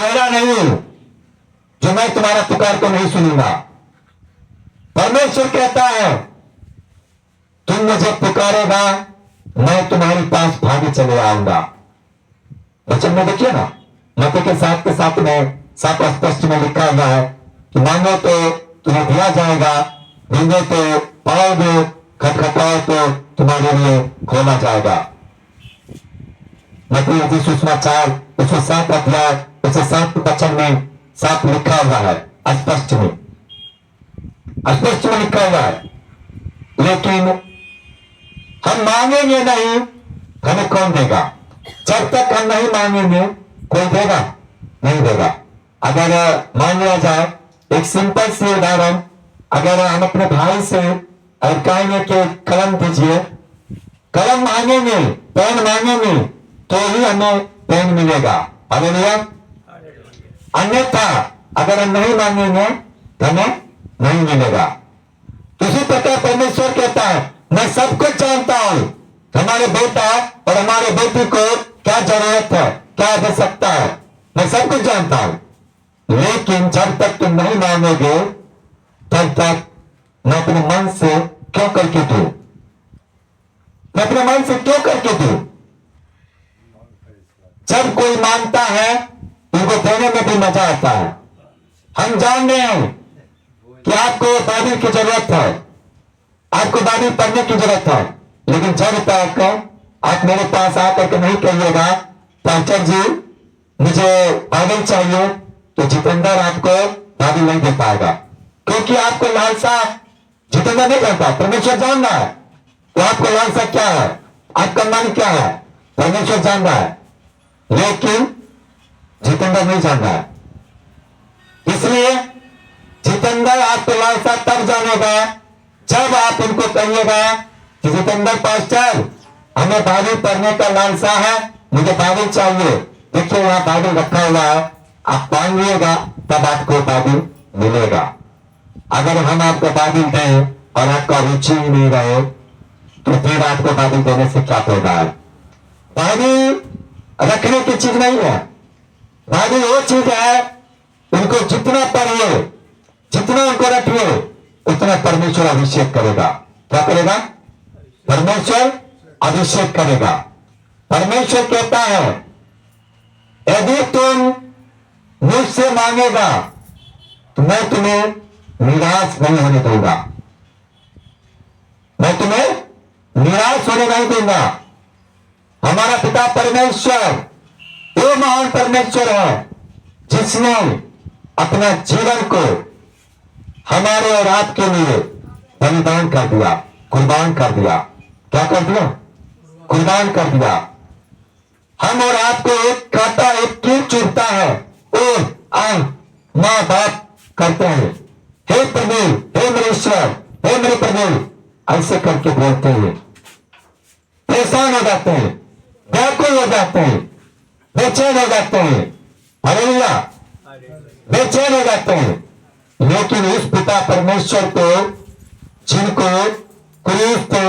पहला नहीं हूं जो मैं तुम्हारा पुकार को नहीं सुनूंगा। परमेश्वर कहता है तुम मुझे पुकारेगा, मैं तुम्हारे पास भागे चले आऊंगा। वचन में देखिए ना, मत्ती के 7 में साफ स्पष्ट में लिखा हुआ है कि मांगो तो तुम्हें दिया जाएगा, ढूंढो तो पाओगे, खटखटाओ तो तुम्हारे लिए खोला जाएगा। मत्ती सुसमाचार 107 अध्याय 107 वचन में साफ लिखा हुआ है, स्पष्ट में लिखा हुआ है। लेकिन हम मांगेंगे नहीं, हमें कौन देगा? जब तक हम नहीं मांगेंगे कोई देगा नहीं देगा। अगर मान लिया जाए एक सिंपल सी उदाहरण, अगर हम अपने भाई से और कहेंगे कि कलम दीजिए, कलम मांगेंगे, पेन मांगेंगे तो ही हमें पेन मिलेगा। हालेलुया। अन्यथा अगर हम नहीं मांगेंगे तो हमें नहीं मिलेगा। इसी प्रकार परमेश्वर कहता है मैं सब कुछ जानता हूं, हमारे बेटा और हमारे बेटी को क्या जरूरत है, क्या आवश्यकता है, मैं सब कुछ जानता हूं। लेकिन जब तक तुम नहीं मांगोगे तब तक मैं अपने मन से क्यों करके दूं? मैं अपने मन से क्यों करके दूं? जब कोई मांगता है उनको देने में भी मजा आता है। हम जान रहे हैं कि आपको बाइबल की जरूरत है, आपको बाइबल पढ़ने की जरूरत है, लेकिन जब तक आप मेरे पास आकर के नहीं कहिएगा पास्टर जी मुझे बाइबल चाहिए, तो जितेंद्र आपको बाइबल नहीं दे पाएगा। क्योंकि आपको लालसा जितेंद्र नहीं जानता, परमेश्वर जान रहा है। तो आपको लालसा क्या है, आपका मन क्या है, परमेश्वर जान रहा है, लेकिन जितेंद्र नहीं जान रहा है। इसलिए जितेंद्र आपको लालसा तब जानेगा जब आप उनको कहिएगा कि जितेंद्र पास्टर हमें बाइबल पढ़ने का लालसा है, मुझे बाइबल चाहिए, देखिए वहां बाइबल रखा हुआ है, आप मांगिएगा तब आपको बाइबल मिलेगा। अगर हम आपको बाइबल दें और आपका रुचि ही नहीं रहे तो फिर आपको बाइबल देने से क्या फायदा है? बाइबल रखने की चीज नहीं है, बाइबल वो चीज है उनको जितना पढ़िए, जितना उनको रखिए, उतना परमेश्वर अभिषेक करेगा। क्या करेगा? परमेश्वर अभिषेक करेगा। परमेश्वर कहता है यदि तुम मुझसे मांगेगा तो मैं तुम्हें निराश नहीं होने दूंगा, मैं तुम्हें निराश होने नहीं दूंगा। हमारा पिता परमेश्वर वो महान परमेश्वर है जिसने अपना जीवन को हमारे और आपके लिए बलिदान कर दिया, कुर्बान कर दिया। क्या कर दिया? कुर्बान कर दिया। हम और आपको एक खाता, एक कीट चुभता है, मां बाप करते हैं, हे प्रभु, हे मेरे ईश्वर, हे मेरे प्रभु, ऐसे करके बोलते हैं, परेशान हो जाते हैं, व्याकुल हो जाते हैं, बेचैन हो जाते हैं। हालेलुया, बेचैन हो जाते हैं। लेकिन उस पिता परमेश्वर को जिनको क्रूस पे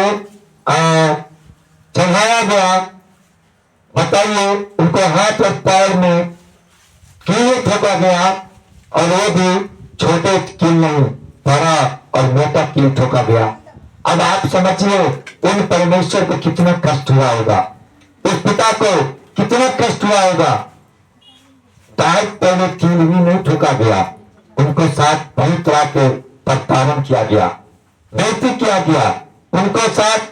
चढ़ाया गया, बताइए उनको हाथ और पैर में कील ठोका गया, और वो भी छोटे कील नहीं, बड़ा और मोटा कील ठोका गया। अब आप समझिए उन परमेश्वर को कितना कष्ट हुआ होगा, उस पिता को कितना कष्ट हुआ होगा। दाग पहले कील भी नहीं ठोका गया, उनको साथ बहुत तरह के प्रताड़न किया गया, बेइज्जती किया गया। उनको साथ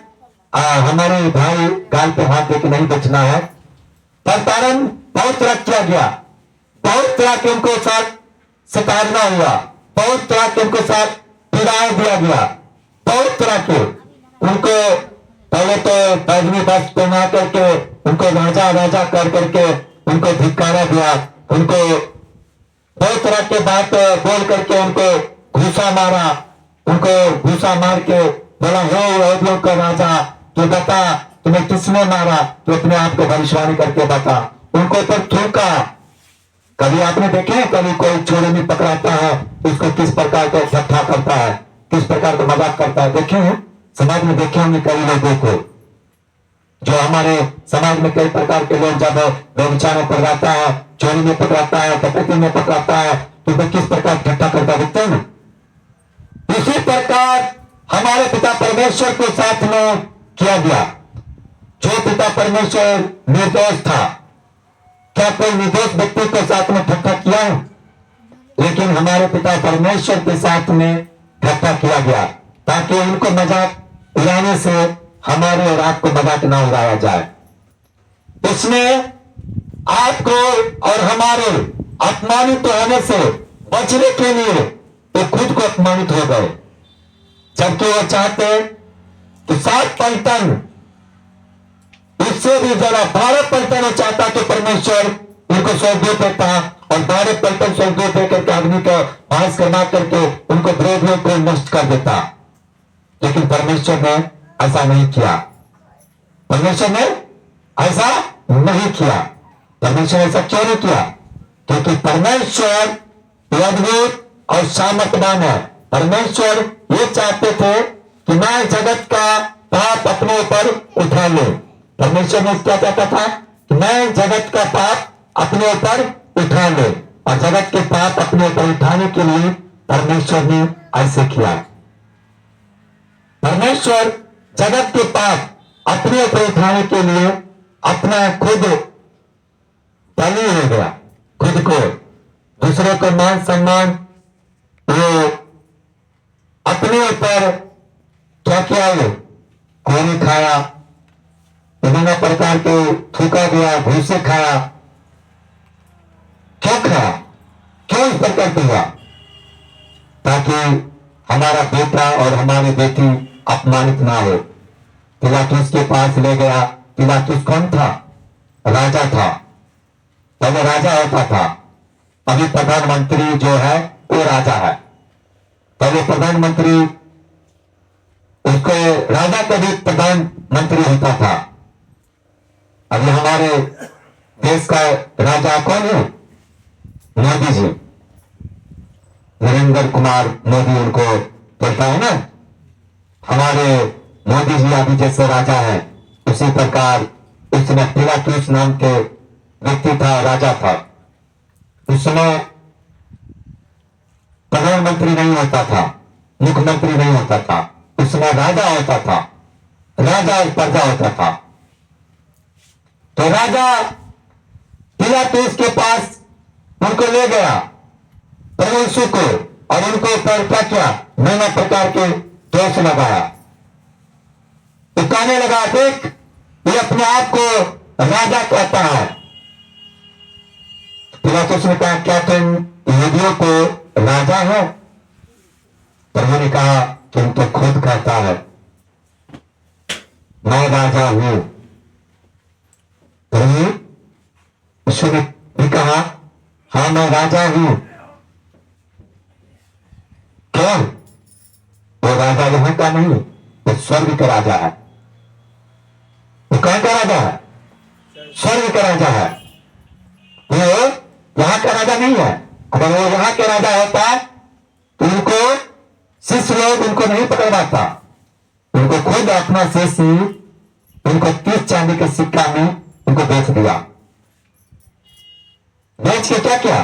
हमारे भाई गाल पे हाथ देके नहीं बचना है, प्रताड़न बहुत तरह किया गया, बहुत तरह के उनको साथ सतारना हुआ, बहुत तरह के उनको साथ पीड़ाएं दिया गया, बहुत तरह के उनको पहले तो बैगनी वस्त्र पहना करके उनको राजा राजा कर करके उनको धिक्कारा गया, उनको बहुत तरह के बात बोल करके उनको घूसा मारा, उनको घूसा मार के बोला हे यहूदियों का राजा तू बता तुम्हें किसने मारा, तो अपने आप को भविष्यवाणी करके बता। उनको ऊपर थूका। कभी आपने देखे कभी कोई चोरी में पकड़ाता है उसको किस प्रकार का इकट्ठा करता है, किस प्रकार का मजाक करता है? देखे हैं समाज में, देखे होंगे कई लोगों को। जो हमारे समाज में कई प्रकार के लोग जब व्यभिचार में पकड़ाता है, चोरी में पकड़ाता है, डकैती में पकड़ाता है, तो वे किस प्रकार ठट्ठा करता दिखते हैं। इसी प्रकार हमारे पिता परमेश्वर के साथ में किया गया। जो पिता परमेश्वर निर्दोष था, क्या कोई निर्दोष व्यक्ति के साथ में ठट्ठा किया है? लेकिन हमारे पिता परमेश्वर के साथ में ठट्ठा किया गया, ताकि उनको मजाक उड़ाने से हमारे और आपको मजाक ना उड़ाया जाए। उसने आपको और हमारे अपमानित होने से बचने के लिए वो खुद को अपमानित हो गए, जबकि वो चाहते तो 7 पलटन, उससे भी ज्यादा 12 पलटन वो चाहता तो परमेश्वर उनको स्वर्गदूत देता और 12 पलटन स्वर्गदूत देकर के आदमी को भाष करवा करके उनको द्रोहियों को नष्ट कर देता। लेकिन परमेश्वर ने ऐसा नहीं किया। परमेश्वर ने ऐसा नहीं किया। परमेश्वर ऐसा क्यों नहीं किया? क्योंकि परमेश्वर अद्भुत और सामर्थ्यवान है। परमेश्वर ये चाहते थे कि मैं जगत का पाप अपने ऊपर उठा लूं। परमेश्वर ने क्या चाहता था कि मैं जगत का पाप अपने ऊपर उठा ले, और जगत के पाप अपने ऊपर उठाने के लिए परमेश्वर ने ऐसे किया। परमेश्वर जगत के पाप अपने ऊपर उठाने के लिए अपना खुद बलि हो गया, खुद को, दूसरों को मान सम्मान वो अपने ऊपर क्या किया, वो कोने खाया, विभिन्न प्रकार के थूका गया, भूसे खाया। क्यों खाया? क्यों इस प्रकार किया? ताकि हमारा बेटा और हमारी बेटी अपमानित ना हो। पिलातुस के पास ले गया। पिलातुस कौन था? राजा था। पहले राजा होता था, अभी प्रधानमंत्री जो है वो राजा है। पहले प्रधानमंत्री, उसको राजा का भी प्रधानमंत्री होता था। अभी हमारे देश का राजा कौन है? मोदी जी, नरेंद्र कुमार मोदी उनको बोलता है ना। हमारे मोदी जी अभी जैसे राजा है, उसी प्रकार उसने पिलातुस नाम के व्यक्ति था, राजा था। उसमें प्रधानमंत्री नहीं होता था, मुख्यमंत्री नहीं होता था, उसमें राजा होता था। राजा और प्रजा होता था। तो राजा पिलातुस के पास उनको ले गया, प्रभु यीशु को, और उनको ऊपर क्या किया? नाना प्रकार के दोष लगाया। तो कहने लगा, देख ये अपने आप को राजा कहता है। पिलातुस ने कहा, क्या तुम यहूदियों को राजा हो? प्रभु ने कहा, तुम तो खुद कहता है मैं राजा हूं। प्रभु यीशु ने भी कहा, हाँ मैं राजा हूं। क्यों? वो राजा यहां का नहीं, वो स्वर्ग का राजा है। वो कहां का राजा है? स्वर्ग का राजा है। वो यहां का राजा नहीं है। अगर वो यहां का राजा होता तो उनको शिष्य लोग उनको नहीं पकड़वाता। उनको खुद अपना शिष्य उनको 30 चांदी के सिक्का में उनको बेच दिया। बेच के क्या किया?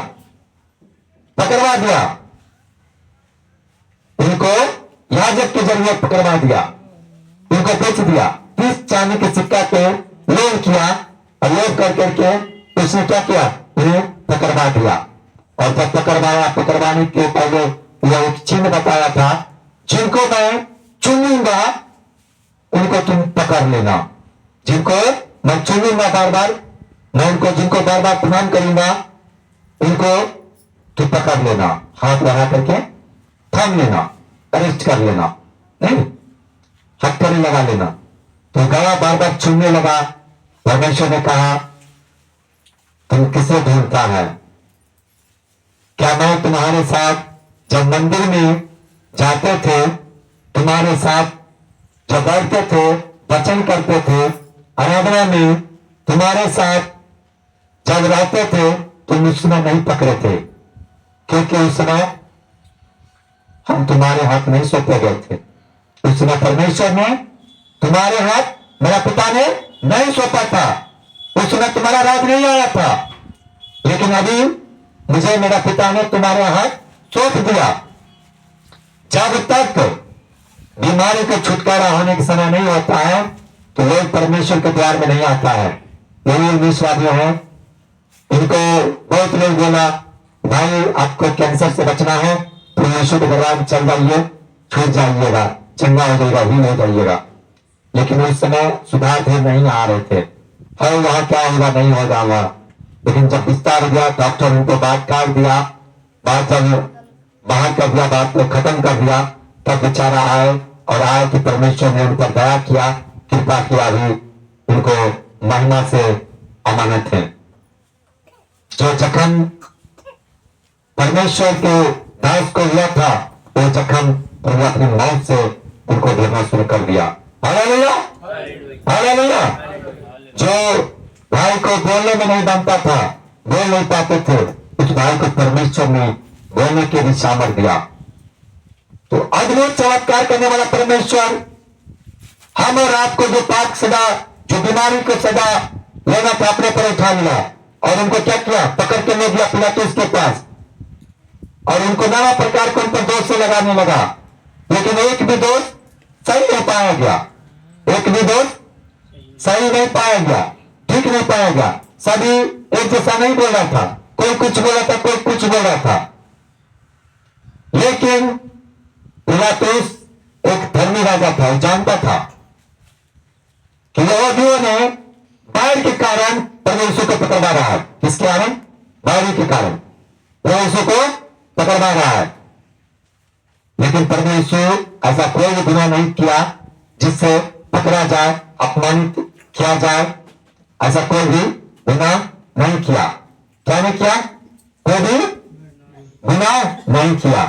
पकड़वा दिया। उनको याजक के जरिए पकड़वा दिया, उनको बेच दिया। 30 चांदी के सिक्का के लोन किया, और लोन कर करके उसने क्या किया? उन्हें पकड़वा दिया। और जब पकड़वाया, पकड़वाने के पहले यह एक चिन्ह बताया था, जिनको मैं चुनूंगा उनको तुम पकड़ लेना। जिनको मैं चुनूंगा बार बार, मैं उनको जिनको बार बार प्रणाम करूंगा उनको तुम पकड़ लेना, हाथ लगा करके थाम लेना, अरेस्ट कर लेना, नहीं हथकड़ी लगा लेना। तो गया, बार बार चुनने लगा। परमेश्वर ने कहा, तुम किसे ढूंढता है? क्या मैं तुम्हारे साथ जब मंदिर में जाते थे, तुम्हारे साथ जब बैठते थे, वचन करते थे, आराधना में तुम्हारे साथ जब रहते थे, तुम उस समय नहीं पकड़े थे, क्योंकि उस समय हम तुम्हारे हाथ नहीं सौंपे गए थे। उस समय परमेश्वर ने तुम्हारे हाथ, मेरा पिता ने नहीं सौंपा था, उस समय तुम्हारा राज नहीं आया था, लेकिन अभी मुझे मेरा पिता ने तुम्हारे हाथ सौंप दिया। जब तक बीमारी को छुटकारा होने का समय नहीं होता है तो लोग परमेश्वर के द्वार में नहीं आता है। यही विश्वासियों है, इनको बहुत लोग बोला भाई आपको कैंसर से बचना है, परमेश्वर के दरबार में चल जाइए, छूट जाइएगा, चंगा हो जाएगा, ही हो जाइएगा। लेकिन उस समय सुधार थे नहीं आ रहे थे, और वहां क्या होगा नहीं होगा वहां। लेकिन जब विस्तार हो गया, डॉक्टर उनको बात काट दिया, बात जब बाहर कर दिया, बात को खत्म कर दिया, तब बेचारा आए और आए कि परमेश्वर ने उन पर दया किया, कृपा किया, भी उनको महिमा से अमानत है। जो जखम परमेश्वर के दास को हुआ था, वो जखम प्रभु अपनी मौत से उनको देना शुरू कर दिया। Hallelujah, hallelujah. जो भाई को बोलने में नहीं बनता था, बोल नहीं पाते थे, उस भाई को परमेश्वर ने बोलने के भी सामर्थ दिया। तो अद्भुत चमत्कार करने वाला परमेश्वर हम और आपको जो पाप सजा, जो बीमारी को सजा लेना था, अपने पर उठा लिया और उनको क्या किया, पकड़ के ले गया पिलातुस के पास और उनको नाना प्रकार को उन पर दोष से लगाने लगा। लेकिन एक भी दोष सही नहीं पाया गया, एक भी दोष सही नहीं पाया गया, ठीक नहीं पाया गया। सभी एक जैसा नहीं बोल रहा था, कोई कुछ बोला था, कोई कुछ बोल रहा था। लेकिन पिलातुस एक धर्मी राजा था, वो जानता था कि यहूदियों ने बैर के कारण प्रभु यीशु को पकड़वा रहा है। किसके कारण? बैरी के कारण प्रभु यीशु को पकड़वा रहा है। लेकिन प्रभु यीशु ऐसा कोई भी गुनाह नहीं किया जिससे पकड़ा जाए, अपमानित किया जाए, ऐसा कोई भी गुनाह नहीं किया। क्या नहीं किया? कोई भी गुनाह नहीं किया।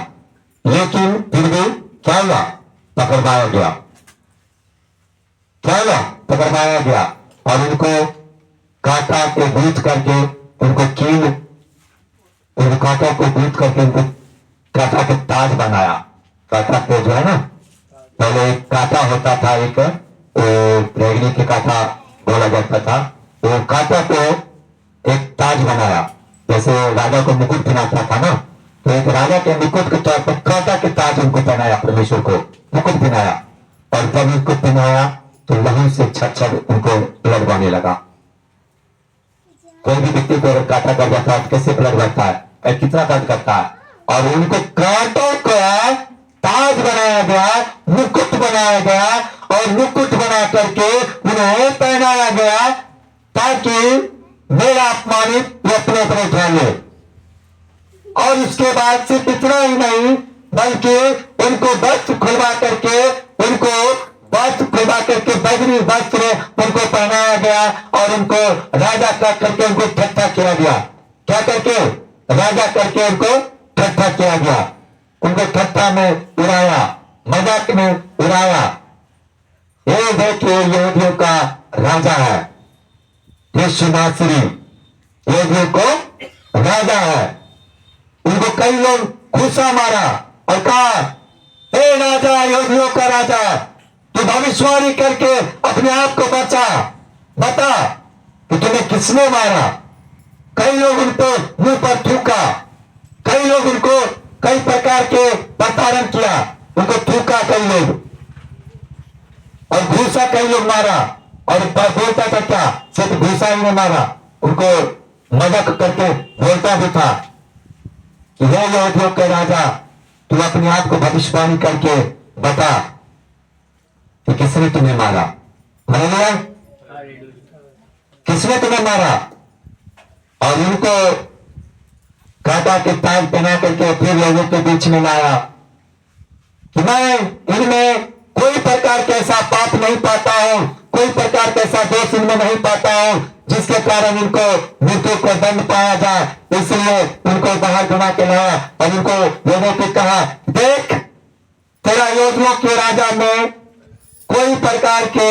लेकिन फिर भी क्या हुआ? पकड़वाया गया। क्या हुआ? पकड़वाया गया और उनको कांटा के बीच करके, उनको कील, उनको कांटा को बीच करके उनको कांटा के ताज बनाया। कांटा के जो है ना, पहले एक कांटा होता था, एक रेगनी के कांटा बोला जाता था, वो कांटा को एक ताज बनाया। जैसे राजा को मुकुट पहनाता था ना, तो एक राजा के मुकुट के तौर पर कांटा के ताज उनको पहनाया, परमेश्वर को मुकुट पहनाया। और जब उनको पहनाया तो लहू से छर उनको ब्लड बहने लगा। कोई भी व्यक्ति को अगर कांटा कर जाता है कैसे ब्लड बहता है, कितना दर्द करता है। और उनको कांटों का ताज बनाया गया, मुकुट बनाया गया और मुकुट बना करके उन्हें पहनाया गया ताकि मेरा अपमानित वो अपने ऊपर उठा ले। और उसके बाद सिर्फ इतना ही नहीं, बल्कि उनको वस्त्र खुलवा करके, उनको वस्त्र खुलवा करके बैगनी वस्त्र उनको पहनाया गया और उनको राजा करके उनको ठट्ठा किया गया। क्या करके? राजा करके उनको ठट्ठा किया गया, उनको ठट्ठा में उड़ाया, मजाक में उड़ाया। ये देखिए यहूदियों का राजा है यीशु नासरी, यहूदियों को राजा है। उनको कई लोग घुसा मारा और कहा, हे राजा, यहूदियों का राजा, तू भविष्यवाणी करके अपने आप को बचा, बता कि तुम्हें किसने मारा। कई लोग उनको मुंह पर थूका, कई लोग उनको कई प्रकार के प्रताड़न किया, उनको थूका कई लोग और घूसा कई लोग मारा। और बोलता था क्या, सिर्फ घूसा ही नहीं मारा, उनको मजाक करके बोलता भी था कि हे यहूदियों के राजा, तू अपने आप को भविष्यवाणी करके बता कि किसने तुम्हें मारा। हालेलुया, किसने तुम्हें मारा। और उनको कांटा के ताज पहना करके फिर लोगों के बीच में लाया कि मैं इनमें कोई प्रकार का ऐसा पाप नहीं पाता हूं, कोई प्रकार का ऐसा दोष इनमें नहीं पाता हूं जिसके कारण इनको मृत्यु को दंड पाया जाए। इसलिए उनको बाहर घुमा के लाया और उनको लोगों को कहा, देख, तेरा यहूदियों के राजा में कोई प्रकार के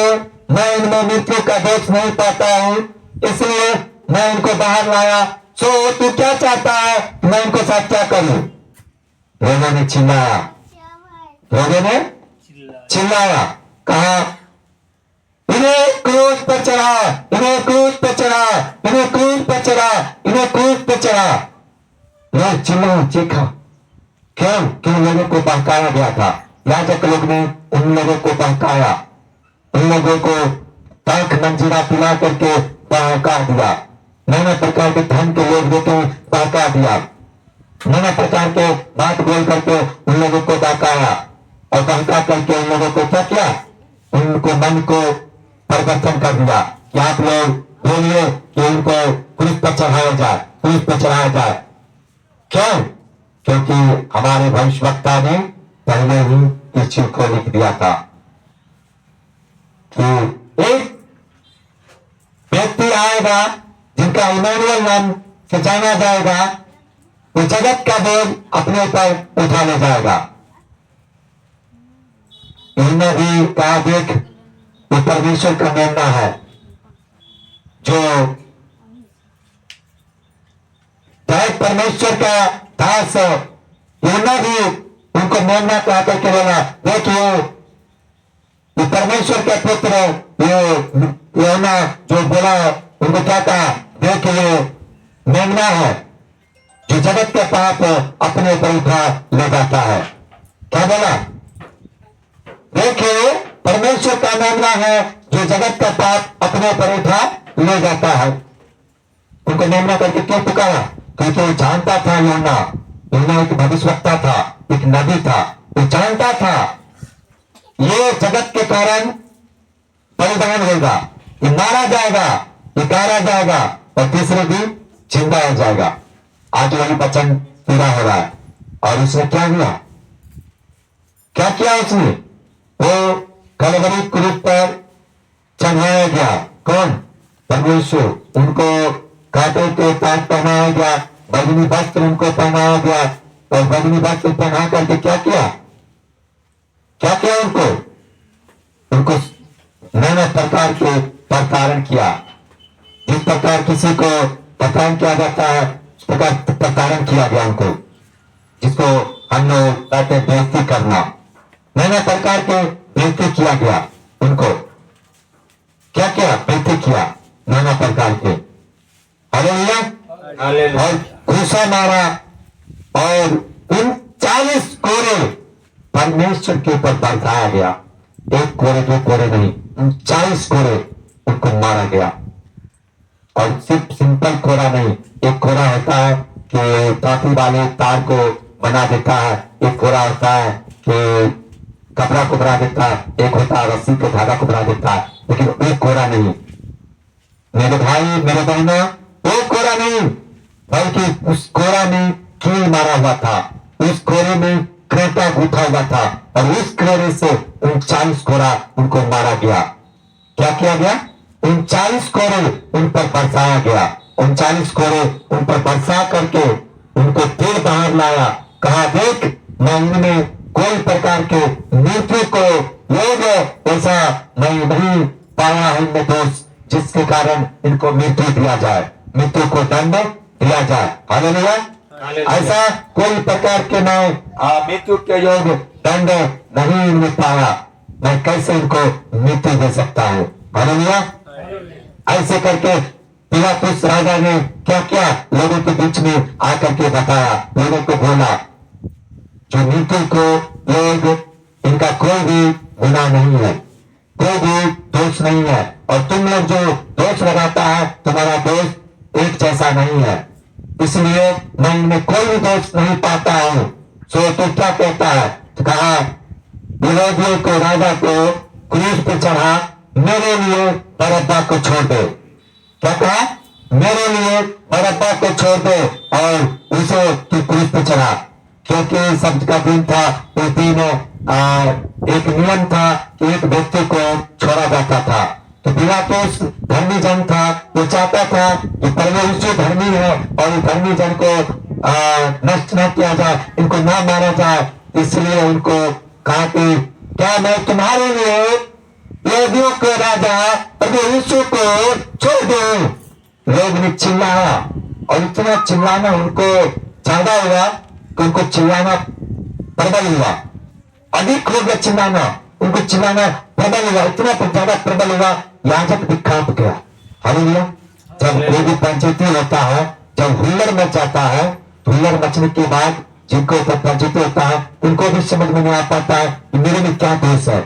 मैं इनमें मृत्यु का दोष नहीं पाता हूं, इसलिए मैं इनको बाहर लाया। सो तू क्या चाहता है, मैं इनको साथ क्या करूं? लोगों ने चिल्लाया, लोगों ने चिल्लाया, कहा इन्हें क्रूस पर चढ़ा, इन्हें क्रूस पर चढ़ा, इन्हें क्रूस पर चढ़ा, इन्हें क्रूस पर चढ़ा। लोग चिल्ला चीखा, क्यों? क्यों? लोगों को बहकाया गया था। याजक लोग ने उन लोगों को बहकाया, उन लोगों को ताक मंजीरा पिला करके बहका दिया, नाना प्रकार के धन के लोग देके बहका दिया, नाना प्रकार के बात बोल करके उन लोगों को बहकाया और बहका करके उन लोगों को क्या किया? उनको मन को परिवर्तन कर दिया कि आप लोग बोलिए कि उनको क्रूस पर चढ़ाया जाए, क्रूस पर चढ़ाया जाए। क्यों? क्योंकि हमारे भविष्यवक्ता ने पहले ही इस चीज को लिख दिया था कि एक व्यक्ति आएगा जिनका इमैनुअल नाम से जाना जाएगा, वो जगत का बोझ अपने ऊपर उठा ले जाएगा। इन्होंने भी कहा, देख वो परमेश्वर का मेमना है जो परमेश्वर का दास है। यूहन्ना भी उनको मेमना कहा करके बोला, देखिए ये परमेश्वर के पुत्र, ये यूहन्ना जो बोला उनको क्या कहा, देखिए मेमना है जो जगत के पाप अपने ऊपर उठा ले जाता है। क्या बोला? देखिए परमेश्वर का मेमना है जो जगत का पाप अपने ऊपर उठा ले जाता है। उनको मेमना करके क्यों पुकारा? क्योंकि वो जानता था यूहन्ना एक भविष्यवक्ता था, एक नबी था। वो जानता था ये जगत के कारण बलिदान होगा, ये मारा जाएगा, ये गाड़ा जाएगा और तीसरे दिन जिंदा हो जाएगा। आज वही वचन पूरा हो रहा है। और उसने क्या किया? क्या किया उसने? वो कलवरी क्रूस पर चढ़ाया गया। कौन? परमेश्वर। उनको कांटे के ताज पहनाया गया, बैंगनी वस्त्र उनको पहनाया गया और बैंगनी वस्त्र पहना करके क्या किया? क्या किया उनको नाना प्रकार के प्रताड़न किया। जिस प्रकार किसी को प्रताड़न किया जाता है उस प्रकार प्रताड़न किया गया उनको, जिसको हम लोग कहते हैं बेइज्जती करना। नाना प्रकार के बेइज्जती किया गया उनको। क्या किया? बेइज्जती किया नाना प्रकार के। हालेलुया। और घूसा मारा और उन 40 कोड़े परमेश्वर के ऊपर बरसाया गया। एक कोड़े, दो कोड़े नहीं, 40 कोड़े उनको मारा गया। और सिर्फ सिंपल कोड़ा नहीं, एक कोड़ा होता है कि काफी वाले तार को बना देता है, एक कोड़ा होता है कि कपड़ा को बना देता है, एक होता है रस्सी के धागा को बना देता है, लेकिन एक कोड़ा नहीं। मेरे भाई मेरे बहनों, वो कोड़ा नहीं, बल्कि उस कोड़ा में कील मारा हुआ था, उस कोड़े में क्रेटा गूथा हुआ था और उस कोड़े से उन 40 कोड़ा उनको मारा गया। क्या किया गया? उन 40 कोड़े उन पर बरसाया गया। उन 40 कोड़े उन पर बरसा करके उनको फिर बाहर लाया। कहा, देख मैं इनमें कोई प्रकार के मृत्यु को योग ऐसा मैं नहीं पाया हूं इनमें दोष जिसके कारण इनको मृत्यु दिया जाए, मृत्यु को दंड दिया जाए। हालेलुया। ऐसा कोई प्रकार के मैं मृत्यु के योग दंड नहीं इनमें पाया, मैं कैसे इनको मृत्यु दे सकता हूँ। हालेलुया। ऐसे करके पिलातुस राजा ने क्या किया? लोगों के बीच में आकर के बताया, लोगों को बोला जो मृत्यु को लोग, इनका कोई भी गुनाह नहीं है, कोई भी दोष नहीं है, और तुम लोग जो दोष लगाता है तुम्हारा दोष एक जैसा नहीं है, इसलिए मैं इनमें कोई भी दोष नहीं पाता हूं। सो तो क्या कहता है? तो कहा, यहूदियों को राजा को क्रूस पे चढ़ा, मेरे लिए बरअब्बा को छोड़ दे। क्या कहा? मेरे लिए बरअब्बा को छोड़ दे और उसे तू क्रूस पे चढ़ा। क्योंकि सब्त का दिन था, उस दिन एक नियम था कि एक व्यक्ति को छोड़ा जाता था। तो पिलातुस धर्मी जन था, वो चाहता था कि परमेश्वर धर्मी है और धर्मी जन को नष्ट न किया जाए, इनको ना मारा जाए, इसलिए उनको कहा कि क्या मैं तुम्हारे लिए यहूदियों को राजा प्रभु यीशु को छोड़ दूं? लोग ने चिल्लाया और इतना चिल्लाना उनको ज्यादा हुआ कि उनको चिल्लाना प्रबल हुआ, अधिक हो गया चिल्लाना। उनको चिल्लाना प्रबल हुआ, इतना ज्यादा प्रबल हुआ, याजक भी कांप गया। हालेलुया। जब कोई भी पंचायती होता है, जब हुल्लड़ मच जाता है, हुल्लड़ मचने के बाद जिनको ऊपर पंचायती होता है, उनको भी समझ में नहीं आ पाता है कि मेरे में क्या दोष है।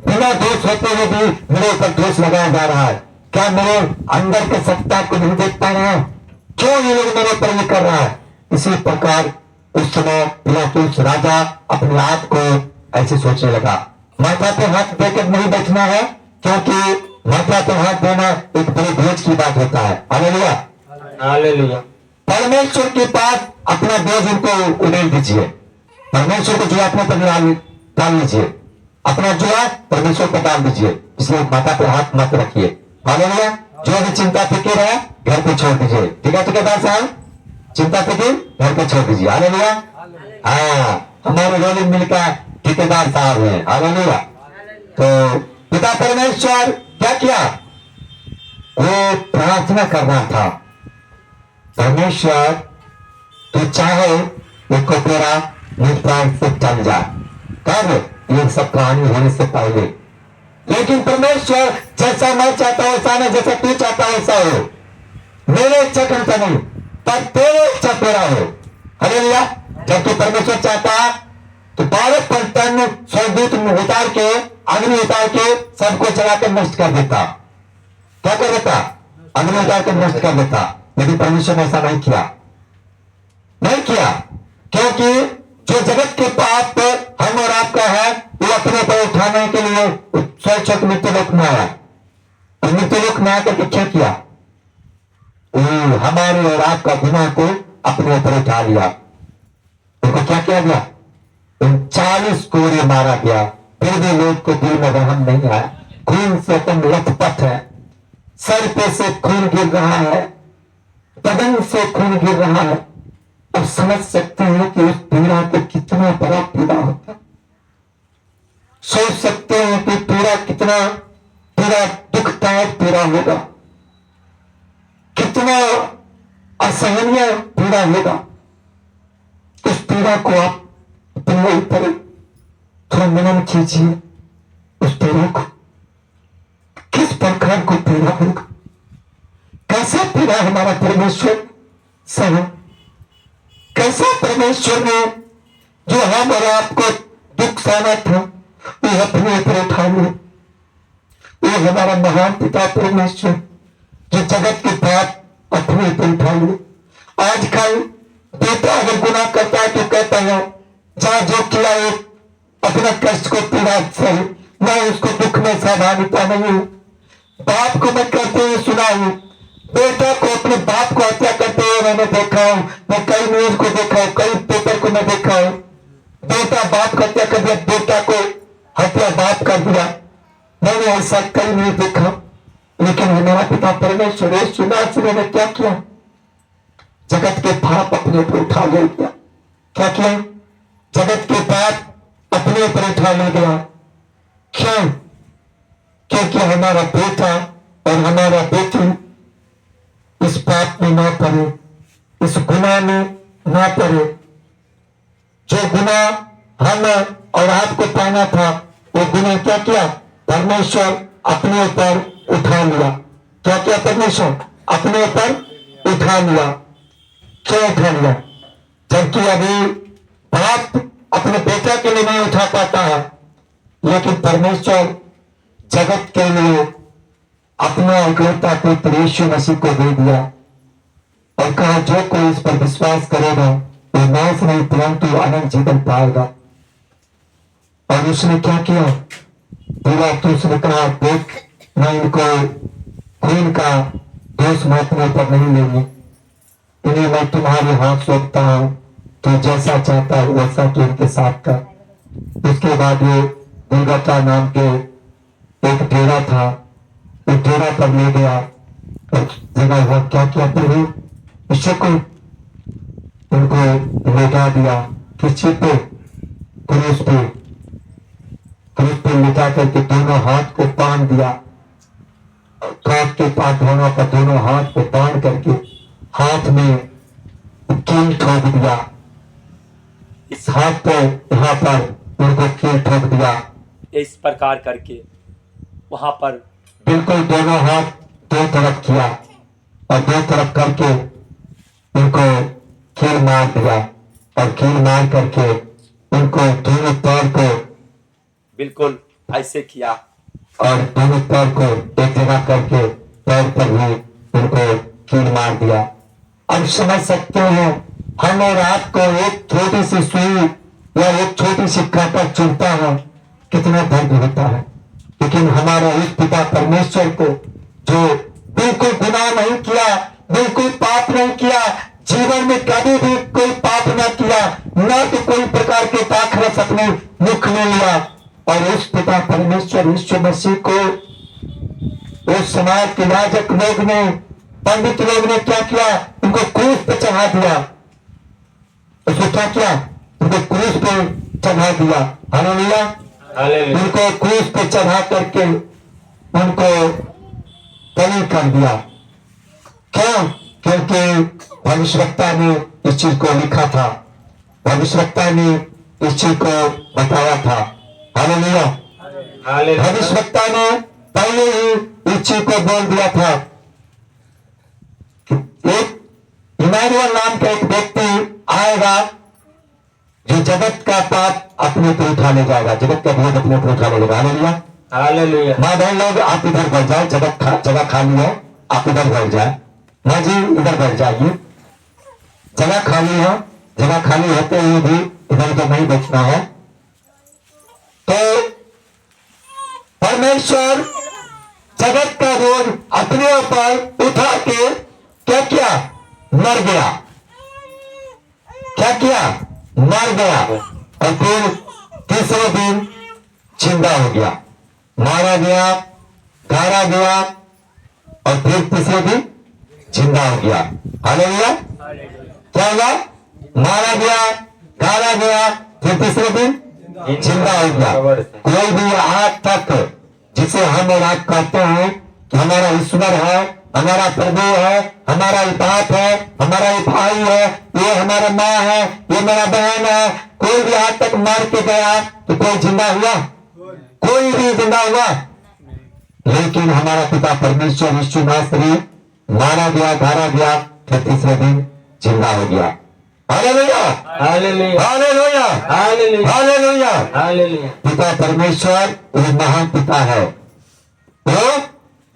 बिना दोष होते हुए भी मेरे ऊपर दोष लगाया जा रहा है। क्या मेरे अंदर के सत्ता को नहीं देख पा रहा है? क्यों ये लोग मेरे ऊपर ये कर रहा है? इसी प्रकार उस समय पिलातुस राजा अपने आप को ऐसे सोचने लगा। माथा पे हाथ देकर नहीं बैठना है, क्योंकि माथा पे हाथ देना एक बड़ी बोझ की बात होता है। Hallelujah, hallelujah. परमेश्वर के पास अपना बोझ उनको उड़ेल दीजिए। परमेश्वर को जो अपने पर डाल लीजिए, अपना जुआ परमेश्वर पर डाल दीजिए। इसलिए माथा पे हाथ मत रखिए। हालेलुया। जो भी चिंता फिक्र है घर पे छोड़ दीजिए। ठीक है ठेकेदार साहब, चिंता फिक्र घर पे छोड़ दीजिए। हालेलुया। हाँ, हमारे रोलिंग मिल का ठेकेदार साहब है। हालेलुया। तो पिता परमेश्वर क्या किया? वो प्रार्थना कर रहा था, परमेश्वर तू चाहे इसको तेरा मुझ प्राण से चल जा, कब ये सब कहानी होने से पहले। लेकिन परमेश्वर जैसा मैं चाहता हूं वैसा नहीं, जैसा तू चाहता है वैसा हो। मेरे इच्छा करता नहीं, पर तेरे इच्छा तेरा हो। हालेलुया। जबकि परमेश्वर चाहता तो 12 टन स्वर्गदूत उतार के, अग्नि उतार के सबको जला के नष्ट कर देता। क्या कर देता? अग्नि उतार के नष्ट कर देता। लेकिन परमेश्वर ने ऐसा नहीं किया, नहीं किया, क्योंकि जो जगत के पाप हम और आपका है, वो अपने पर उठाने के लिए स्वच्छ मृत्युलोक में आया। और मृत्युलोक में आकर के क्या किया? हमारे और आपका गुनाह को अपने ऊपर उठा लिया। उनको क्या किया गया? 40 कोड़े मारा गया, फिर भी लोग को दिल में रहम नहीं आया। खून से तुम लथपथ है, सर पे से खून गिर रहा है, बदन से खून गिर रहा है। अब समझ सकते हैं कि उस पीड़ा को कितना बड़ा पीड़ा होता है। सोच सकते हैं कि पीड़ा कितना पीड़ा दुखदायक पीड़ा होगा, कितना असहनीय पीड़ा होगा। उस पीड़ा को आप अपने ऊपर थोड़ा मनन कीजिए। उस पीड़ा को, किस प्रकार को पीड़ा होगा, कैसा पीड़ा हमारा परमेश्वर सह, कैसा परमेश्वर ने जो हम और आपको दुख सहना था वो अपने ऊपर उठा लिया। वो हमारा महान पिता परमेश्वर जो जगत के पाप अपने ऊपर उठा लिया। आजकल बेटा अगर गुनाह करता है तो कहता है जा जो किया है अपना कष्ट को पीड़ा सही, मैं उसको दुख में सहभागिता नहीं हूं। बाप को मैं कहते हुए सुना हूं, बेटा को अपने बाप को हत्या करते हुए मैंने देखा हूं। मैं कई न्यूज को देखा हूं, कई पेपर को मैं देखा हूं। बेटा बाप को हत्या कर दिया, बेटा को हत्या बाप कर दिया। मैंने ऐसा कई नहीं देखा। लेकिन हमारा पिता परमेश्वर सुना ने क्या किया? जगत के पाप अपने ऊपर उठा ले गया। क्या किया? जगत के पाप अपने ऊपर उठा ले गया। क्यों? क्योंकि हमारा बेटा और हमारा बेटी इस पाप में ना पड़े, इस गुनाह में ना पड़े। जो गुनाह हम और आपको पाना था, वो गुनाह क्या किया? परमेश्वर अपने ऊपर उठा लिया। क्या किया? परमेश्वर अपने ऊपर उठा लिया। क्यों उठा लिया? जबकि अभी बाप अपने बेटा के लिए नहीं उठा पाता है, लेकिन परमेश्वर जगत के लिए अपना इकलौता पुत्र यीशु मसीह को दे दिया और कहा जो कोई इस पर विश्वास करेगा वो नाश नहीं परंतु अनंत जीवन पाएगा। और उसने क्या किया? पिलातुस ने कहा देख, मैं इनको खून का दोष मैं अपने ऊपर नहीं लेंगे, इन्हें मैं तुम्हारे हाथ सौंपता हूं, तो जैसा चाहता है वैसा तू इनके साथ कर। उसके बाद ये दुर्गाता नाम के एक डेरा था, उस डेरा पर ले गया और जगह हुआ क्या किया? प्रभु विश्व को उनको लेटा दिया। किसी पे? क्रूस पे। क्रूस पे लेटा करके दोनों हाथ को बांध दिया। काट के पास दोनों पर दोनों हाथ को बांध करके हाथ में कील ठोक दिया। इस हाथ पे यहाँ पर उनको कील ठोक दिया, इस प्रकार करके वहां पर बिल्कुल दोनों हाथ दो तरफ किया और दो तरफ करके उनको कील मार दिया और कील मार करके उनको दोनों पैर को बिल्कुल ऐसे किया और दोनों पैर को एक जगह करके पैर पर भी उनको कील मार दिया। अब समझ सकते हैं हम और आपको एक छोटी सी सुई या एक छोटी सी कांटा चुभता है कितना दर्द होता है, लेकिन हमारा इस पिता परमेश्वर को जो बिल्कुल गुनाह नहीं किया, बिल्कुल पाप नहीं किया, जीवन में कभी भी कोई पाप न किया, न तो कोई प्रकार के दाखरस अपने मुख में लिया, और उस पिता परमेश्वर यीशु मसीह को उस समाज के याजक लोग ने, पंडित लोग ने क्या किया, उनको क्रूस पे चढ़ा दिया। उसको क्या किया, उनको क्रूस पे चढ़ा दिया। हालेलुया, उनको क्रूस पे चढ़ा करके उनको बलि कर दिया। क्यों? क्योंकि भविष्यवक्ता ने इस चीज को लिखा था, भविष्यवक्ता ने इस चीज को बताया था। हालेलुया, भविष्यवक्ता ने पहले ही इस चीज को बोल दिया था। एक इमानुएल नाम का एक व्यक्ति आएगा जो जगत का पाप अपने पे उठा ले जाएगा, जगत का बोझ अपने पे उठा ले जाएगा। Hallelujah, hallelujah. माँ बहन लोग आप इधर बढ़ जाए, जगह खाली है, आप इधर बढ़ जाए। माँ जी इधर बढ़ जाइए, जगह खाली है, जगह खाली होते हुए भी इधर उधर नहीं बैठना है। तो परमेश्वर जगत का बोझ अपने ऊपर उठा के क्या किया, मर गया। क्या किया, मर गया, और फिर तीसरे दिन जिंदा हो गया। मारा गया, गाड़ा गया, और फिर तीसरे दिन जिंदा हो गया। हालेलुया, क्या हुआ, मारा गया, गाड़ा गया, फिर तीसरे दिन जिंदा हो गया। कोई भी आज तक जिसे हम और आप कहते हैं कि हमारा ईश्वर है, हमारा प्रभु है, हमारा बाप है, हमारा भाई है, ये हमारा माँ है, ये मेरा बहन है, कोई भी आज तक मार के गया तो कोई जिंदा हुआ? कोई भी जिंदा हुआ? लेकिन हमारा पिता परमेश्वर यीशु नासरी मारा गया, गाड़ा गया, फिर तीसरे दिन जिंदा हो गया। Hallelujah, hallelujah, hallelujah, hallelujah, hallelujah. Hallelujah. पिता परमेश्वर वो महान पिता है, वो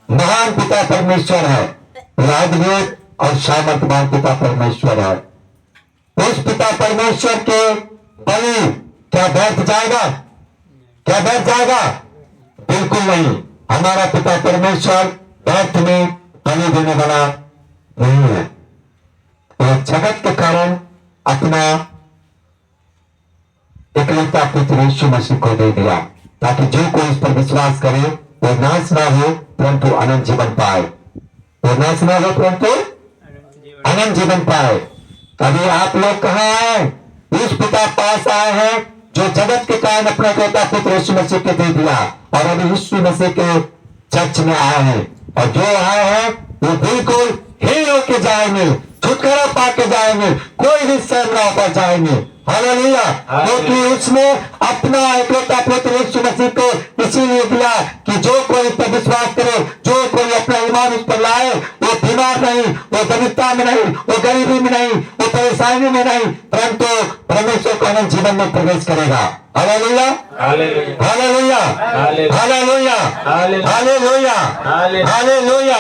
महान पिता परमेश्वर है, अद्भुत और सामर्थ्यवान पिता परमेश्वर है। उस पिता परमेश्वर के बलि क्या व्यर्थ जाएगा? क्या व्यर्थ जाएगा? बिल्कुल नहीं। हमारा पिता परमेश्वर व्यर्थ में बलि देने वाला नहीं है। वो जगत के कारण अपना एकलौता पुत्र यीशु मसीह को दे दिया, ताकि जो कोई इस पर विश्वास करे वो नाश ना हो परंतु अनंत जीवन पाए। वो नाश ना हो परंतु अनंत जीवन पाए। अभी आप लोग कहाँ आए? उस पिता पास आए हैं जो जगत के कारण अपना एकलौता पुत्र यीशु मसीह को दे दिया, और अभी यीशु मसीह के चर्च में आए हैं, और जो आए हैं वो बिल्कुल हीरो के जाएंगे, छुटकारा पा के जाएंगे, कोई भी शर्म ना होकर जाएंगे। हालेलुया, क्योंकि उसने अपना एकलौता पुत्र यीशु मसीह को इसीलिए दिया कि जो कोई इस पर विश्वास करे, जो कोई अपना ईमान उस पर लाए, वो बीमार नहीं, वो दरिद्रता में नहीं, वो गरीबी में नहीं, वो परेशानी में नहीं, परंतु परमेश्वर को अनंत जीवन में प्रवेश करेगा। Hallelujah, hallelujah, hallelujah, hallelujah, hallelujah, hallelujah.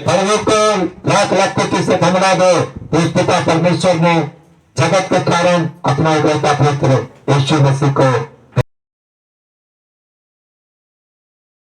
प्रभु को लाख लाख कोटि से धन्यवाद हो। उस पिता परमेश्वर ने जगत के कारण अपना एकलौता पुत्र यीशु मसीह को